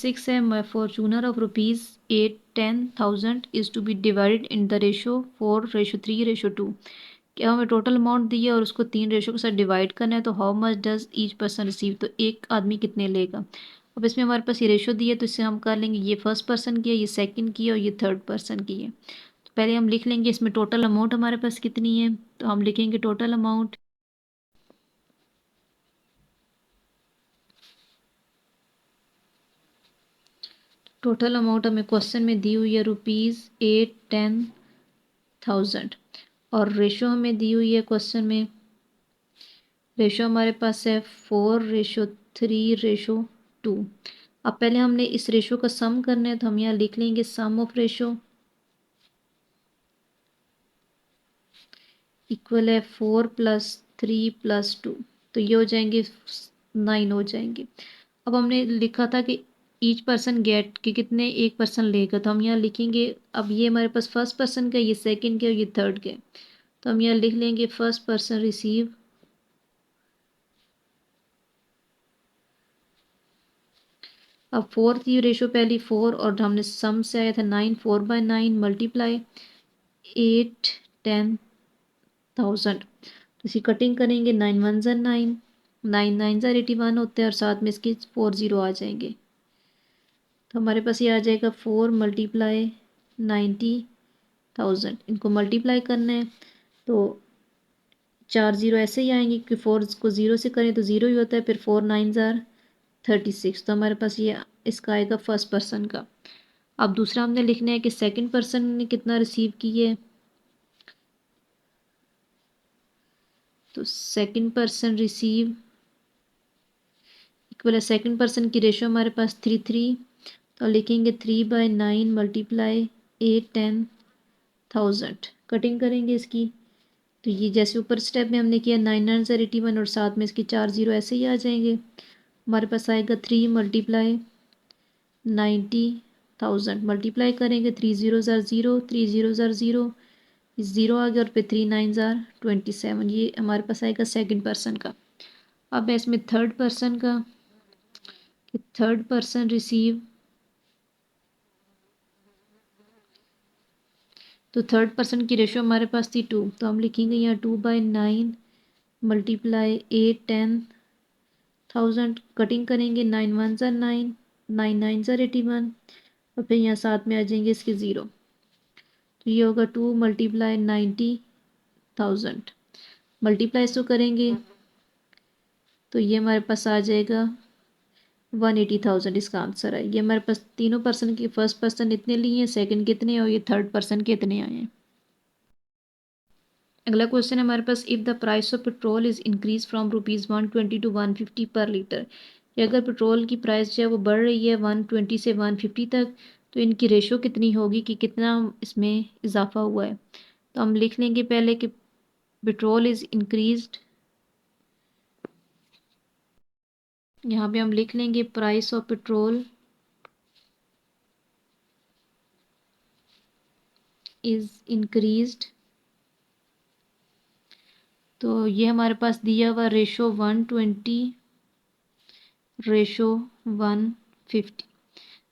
6 है, Fortuner of ₹810,000 is to be divided in the ratio 4:3:2। क्या हमें टोटल अमाउंट दी है और उसको 3 रेशो के साथ डिवाइड करना है, तो how much does each person receive, तो एक आदमी कितने लेगा। अब इसमें हमारे पास ये रेशो दी है, तो इससे हम कर लेंगे, ये फर्स्ट पर्सन की है, ये सेकंड की है और ये थर्ड पर्सन की है। तो पहले हम लिख लेंगे इसमें टोटल अमाउंट हमारे पास कितनी है, तो हम लिखेंगे टोटल अमाउंट। टोटल अमाउंट हमें क्वेश्चन में दी हुई है ₹810,000 और रेशो हमें दी हुई है क्वेश्चन में, रेशो हमारे पास है 4:3:2। अब पहले हमने इस रेशो का सम करना है, तो हम यहाँ लिख लेंगे सम ऑफ रेशो इक्वल है 4+3+2, तो ये हो जाएंगे 9 हो जाएंगे। अब हमने लिखा था कि ईच पर्सन गेट कि कितने एक पर्सन लेगा, तो हम यहाँ लिखेंगे, अब ये हमारे पास फर्स्ट पर्सन का, ये सेकंड का और ये थर्ड का, तो हम यहाँ लिख लेंगे फर्स्ट पर्सन रिसीव। अब 4 थी रेशो पहली 4 और हमने सम से आया था 9, 4/9 मल्टीप्लाई 810,000, तो इसी कटिंग करेंगे, 9 1 9, 9 9 81 होते हैं और साथ में इसके 4 0 आ जाएंगे, तो हमारे पास ये आ जाएगा 4 × 90,000। इनको मल्टीप्लाई करना है, तो 4 0 ऐसे ही आएंगे क्योंकि 4 को 0 से करें तो 0 ही होता है, फिर 4 9 36, तो हमारे पास ये इसका आएगा फर्स्ट पर्सन का। अब दूसरा हमने लिखना है कि सेकंड पर्सन ने कितना रिसीव की है, तो सेकंड पर्सन रिसीव इक्वल है, सेकंड पर्सन की रेशो हमारे पास 3:3, तो लिखेंगे 3/9 मल्टीप्लाई 810,000, कटिंग करेंगे इसकी, तो ये जैसे ऊपर स्टेप में हमने किया 9 9 81 और साथ में इसके 4 0 ऐसे ही आ जाएंगे, हमारे पास आएगा 3 मल्टीप्लाई 90,000, मल्टीप्लाई करेंगे 3 0 0, 3 0 0, 0 आ गया और फिर 3 9 27, ये हमारे पास आएगा सेकंड पर्सन का। अब है इसमें थर्ड पर्सन का, कि थर्ड पर्सन रिसीव, तो थर्ड पर्सन की रेशो हमारे पास थी 2, तो हम लिखेंगे यहाँ 2/9 मल्टीप्लाई 810,000, कटिंग करेंगे 9 1 9, 9 9 81 और फिर यहाँ साथ में आ जाएंगे इसके 0, तो ये होगा 2 मल्टीप्लाई 90,000, मल्टीप्लाई इसको करेंगे तो ये हमारे पास आ जाएगा 180,000, इसका आंसर है। ये हमारे पास तीनों पर्सन की, फर्स्ट पर्सन इतने लिए हैं, सेकंड कितने और ये थर्ड पर्सन के इतने आए हैं। अगला क्वेश्चन है हमारे पास, if the price of petrol is increase from ₹120 to 150 पर लीटर, कि अगर पेट्रोल की प्राइस जो है वो बढ़ रही है 120 से 150 तक, तो इनकी रेशो कितनी होगी कि कितना इसमें इजाफा हुआ है। तो हम लिख लेंगे पहले कि पेट्रोल इज़ इंक्रीज्ड, यहाँ पे हम लिख लेंगे price of petrol is increased, तो ये हमारे पास दिया हुआ रेशो 120:150।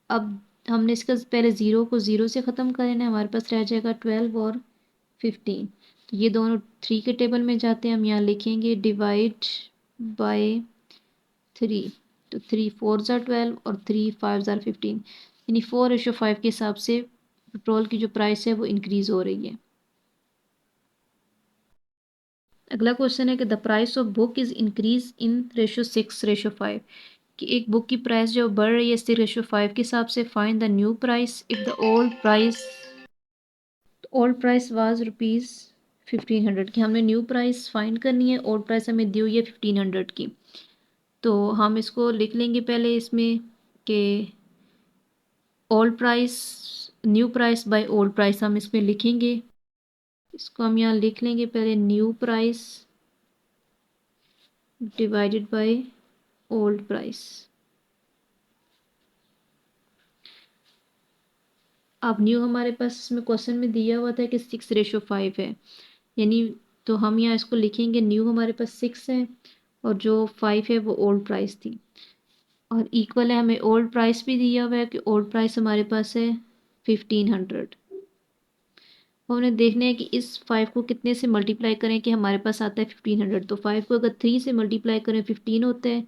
अब हमने इसका पहले 0 को 0 से ख़त्म करना है, हमारे पास रह जाएगा 12 और 15, तो ये दोनों 3 के टेबल में जाते हैं, हम यहाँ लिखेंगे डिवाइड बाय 3, तो 3 4 12 और 3 5 15, यानी 4:5 के हिसाब से पेट्रोल की जो प्राइस है वो इंक्रीज़ हो रही है। अगला क्वेश्चन है कि the price of book is increase in ratio 6:5, कि एक बुक की प्राइस जो बढ़ रही है 6:5 के हिसाब से, find the new price if the old price was ₹1500, कि हमने न्यू प्राइस फाइंड करनी है, ओल्ड प्राइस हमें दी हुई है 1500 की, तो हम इसको लिख लेंगे पहले इसमें कि old price, new price by old price हम इसमें लिखेंगे, इसको हम यहाँ लिख लेंगे पहले new price divided by old price. अब न्यू हमारे पास इसमें क्वेश्चन में दिया हुआ था कि 6:5 है, यानी तो हम यहाँ इसको लिखेंगे न्यू हमारे पास 6 है और जो 5 है वो ओल्ड प्राइस थी, और इक्वल है, हमें ओल्ड प्राइस भी दिया हुआ है कि ओल्ड प्राइस हमारे पास है 1500। हमने देखना है कि इस 5 को कितने से मल्टीप्लाई करें कि हमारे पास आता है 1500। तो 5 को अगर 3 से मल्टीप्लाई करें 15 होता है,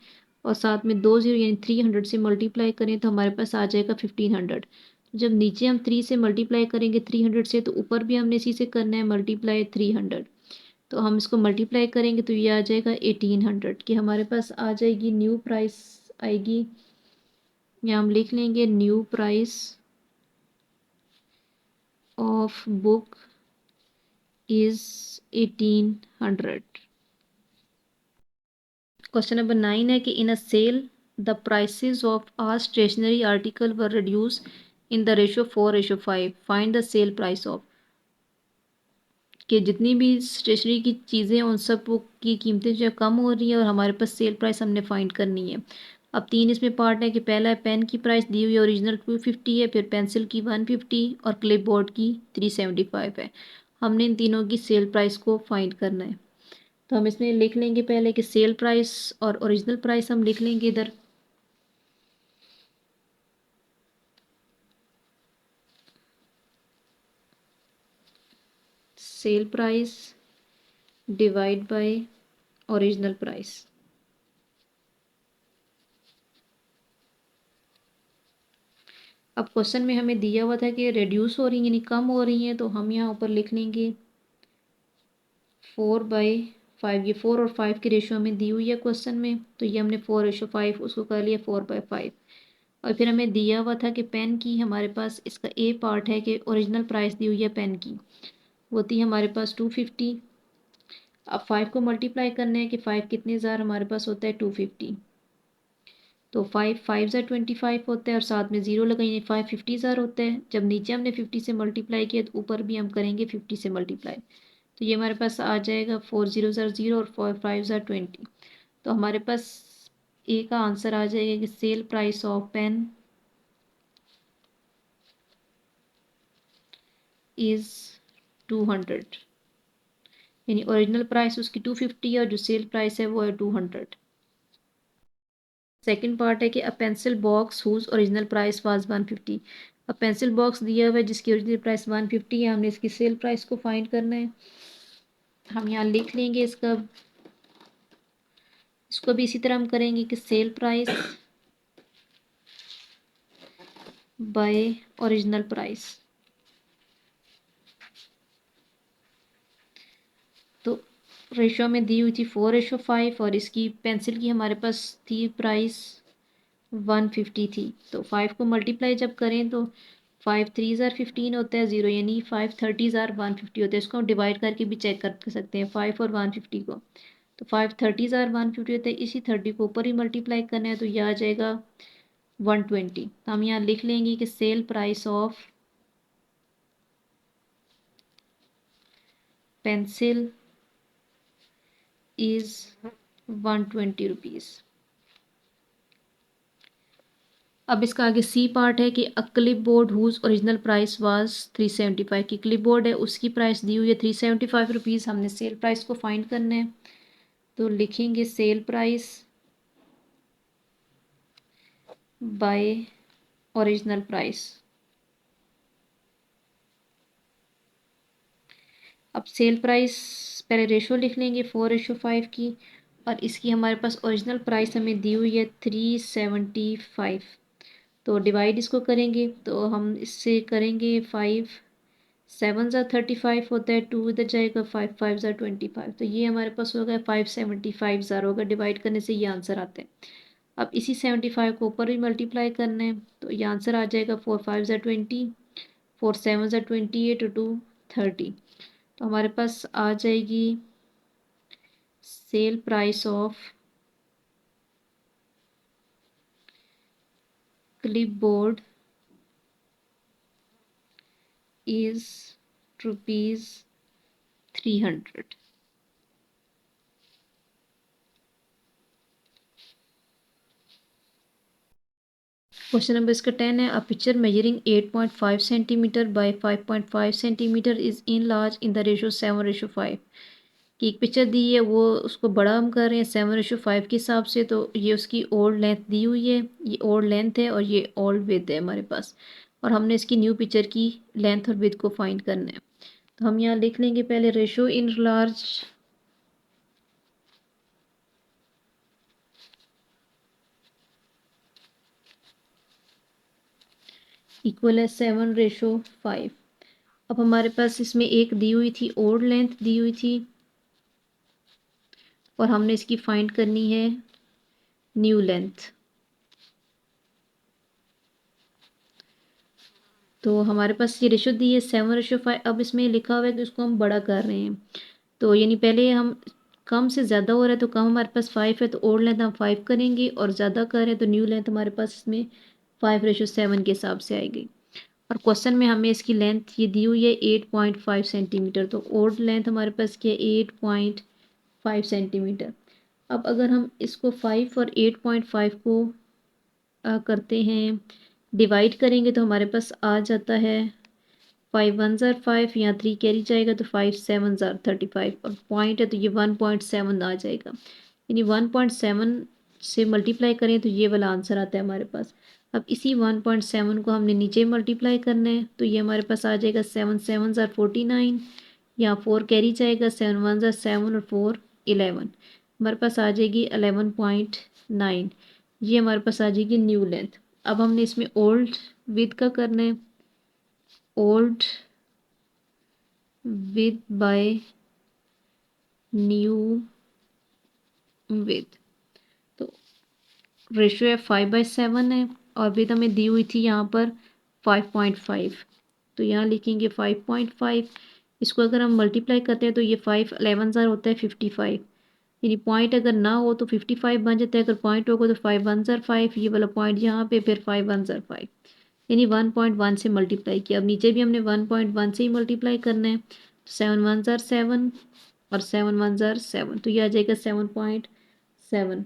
और साथ में 2 जीरो यानी 300 से मल्टीप्लाई करें तो हमारे पास आ जाएगा 1500। जब नीचे हम 3 से मल्टीप्लाई करेंगे 300 से, तो ऊपर भी हमने इसी से करना है मल्टीप्लाई 300। तो हम इसको मल्टीप्लाई करेंगे तो ये आ जाएगा 1800 कि हमारे पास आ जाएगी न्यू प्राइस आएगी। या हम लिख लेंगे new price of book is 1800। Question number 9 है कि in a sale the prices of are stationery article were reduce in the ratio 4:5। Find the sale price of, कि जितनी भी स्टेशनरी की चीज़ें हैं उन सब की कीमतें जो है कम हो रही है और हमारे पास सेल प्राइस हमने फाइंड करनी है। अब 3 इसमें पार्ट है कि पहला है पेन की प्राइस दी हुई है ओरिजिनल 250 है, फिर पेंसिल की 150 और क्लिप बोर्ड की 375 है। हमने इन तीनों की सेल प्राइस को फाइंड करना है। तो हम इसमें लिख लेंगे पहले कि सेल प्राइस और ओरिजिनल प्राइस हम लिख लेंगे इधर। Sale price divide by original price. अब क्वेश्चन में हमें दिया हुआ था कि रिड्यूस हो रही हैं यानी कम हो रही हैं, तो हम यहाँ ऊपर लिख लेंगे 4/5। ये 4 और 5 की रेशो हमें दी हुई है क्वेश्चन में, तो ये हमने 4:5 उसको कर लिया 4/5। और फिर हमें दिया हुआ था कि पेन की हमारे पास इसका ए पार्ट है कि ओरिजिनल प्राइस दी हुई है पेन की, वो थी हमारे पास 250। अब 5 को मल्टीप्लाई करना है कि 5 कितने ज़ार हमारे पास होता है 250। तो 5 ज़ार 25 होता है और साथ में ज़ीरो लगाइए 5 50 ज़ार होता है। जब नीचे हमने 50 से मल्टीप्लाई किया तो ऊपर भी हम करेंगे 50 से मल्टीप्लाई। तो ये हमारे पास आ जाएगा 4 ज़ीरो ज़ार ज़ीरो और 5 ज़ार 20। तो हमारे पास ए का आंसर आ जाएगा कि sale price of pen is 200। यानी ओरिजिनल प्राइस उसकी 250 है और जो सेल प्राइस है वो है 200। सेकंड पार्ट है कि a pencil box whose original price was 150। अब पेंसिल बॉक्स दिया हुआ है जिसकी ओरिजिनल प्राइस 150 है, हमने इसकी सेल प्राइस को फाइंड करना है। हम यहाँ लिख लेंगे इसको भी इसी तरह हम करेंगे कि sale price by original price. तो रेशो में दी हुई थी 4:5 और इसकी पेंसिल की हमारे पास थी प्राइस 150 थी। तो 5 को मल्टीप्लाई जब करें तो 5 3 ज़ार 15 होता है ज़ीरो, यानी 5 30 ज़ार 150 होता है। इसको हम डिवाइड करके भी चेक कर सकते हैं 5 और 150 को। तो 5 30 ज़ार 150 होता है, इसी 30 को ऊपर ही मल्टीप्लाई करना है तो यह आ जाएगा 120। तो हम यहाँ लिख लेंगे कि sale price of pencil is 120 rupees. अब इसका आगे सी पार्ट है कि a clip board whose original price was 375 की क्लिप बोर्ड है उसकी प्राइस दी हुई है 375 रुपीज़। हमने सेल प्राइस को फाइंड करना है, तो लिखेंगे sale price by original price. अब सेल प्राइस पहले रेशो लिख लेंगे 4:5 की, और इसकी हमारे पास ओरिजिनल प्राइस हमें दी हुई है 375। तो डिवाइड इसको करेंगे तो हम इससे करेंगे 5 7 ज़ा 35 होता है, 2 इधर जाएगा 5 5 ज़ा 25। तो ये हमारे पास हो गया 575 ज़ार होगा। डिवाइड करने से ये आंसर आता है। अब इसी 75 को ऊपर भी मल्टीप्लाई करना है तो ये आंसर आ जाएगा 4 5 ज़ा 20, 4 7 ज़ा 28 और 2 30। तो हमारे पास आ जाएगी cell price of clip board is rupees 300। Question number इसका 10 है। A picture measuring 8.5 centimetre bye 5.5 centimetre is in large in the ratio 7:5। कि एक पिक्चर दी है वो उसको बड़ा हम कर रहे हैं 7:5 के हिसाब से, तो ये उसकी ओल्ड लेंथ दी हुई है, ये ओल्ड लेंथ है और ये ओल्ड विड्थ है हमारे पास, और हमने इसकी न्यू पिक्चर की लेंथ और विड्थ को फाइंड करना है। तो हम यहाँ लिख लेंगे पहले रेशो इन लार्ज इक्वल है 7:5। अब हमारे पास इसमें एक दी हुई थी ओल्ड लेंथ दी हुई थी और हमने इसकी फाइंड करनी है न्यू लेंथ। तो हमारे पास ये रेशो दी है 7:5। अब इसमें लिखा हुआ है कि उसको हम बड़ा कर रहे हैं, तो यानी पहले हम कम से ज़्यादा हो रहा है तो कम हमारे पास 5 है तो ओल्ड लेंथ हम 5 करेंगे, और ज़्यादा कर रहे हैं तो न्यू लेंथ हमारे पास इसमें 5:7 के हिसाब से आएगी। और क्वेश्चन में हमें इसकी लेंथ ये दी हुई है 8.5 सेंटीमीटर, तो ओल्ड लेंथ हमारे पास क्या है 8.5 सेंटीमीटर। अब अगर हम इसको 5 और 8.5 को करते हैं डिवाइड करेंगे तो हमारे पास आ जाता है 5 1 5, यहाँ 3 कैरी जाएगा तो 5 7 35, और पॉइंट है तो ये 1.7 आ जाएगा, यानी 1.7 से मल्टीप्लाई करें तो ये वाला आंसर आता है हमारे पास। अब इसी 1.7 को हमने नीचे मल्टीप्लाई करना है तो ये हमारे पास आ जाएगा 7 7 49, यहाँ 4 कैरी जाएगा 7 1 7 और 4 11, हमारे पास आ जाएगी 11.9। ये हमारे पास आ जाएगी न्यू लेंथ। अब हमने इसमें ओल्ड विथ का करना है, old width by new width. तो रेशियो है 5/7 है और विथ हमें दी हुई थी यहाँ पर 5.5, तो यहाँ लिखेंगे 5.5। इसको अगर हम मल्टीप्लाई करते हैं तो ये 5 11 ज़ार होता है 55, यानी पॉइंट अगर ना हो तो 55 बन जाता है, अगर पॉइंट होगा तो 5 1 ज़ार 5, ये वाला पॉइंट यहाँ पे फिर 5 1 ज़ार 5, यानी 1.1 से मल्टीप्लाई किया। अब नीचे भी हमने 1.1 से ही मल्टीप्लाई करना है, 7 1 ज़ार 7 और 7 1 ज़ार 7, तो ये आ जाएगा 7.7।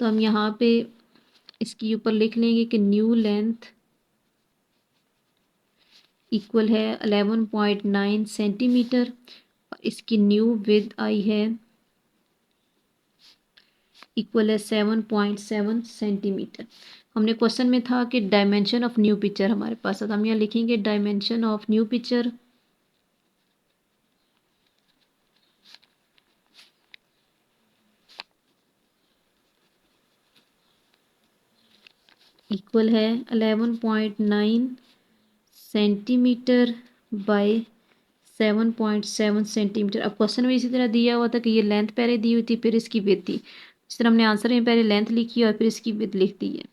तो हम यहाँ पे इसके ऊपर लिख लेंगे कि न्यू लेंथ इक्वल है 11.9 सेंटीमीटर और इसकी न्यू विड्थ आई है इक्वल है 7.7 सेंटीमीटर। हमने क्वेश्चन में था कि डायमेंशन ऑफ न्यू पिक्चर हमारे पास है, तो हम यहाँ लिखेंगे dimension of new picture equal है 11.9 सेंटीमीटर बाय 7.7 सेंटीमीटर। अब क्वेश्चन में इसी तरह दिया हुआ था कि ये लेंथ पहले दी हुई थी फिर इसकी विड्थ थी, इस तरह हमने आंसर में पहले लेंथ लिखी और फिर इसकी विड्थ लिख दी है।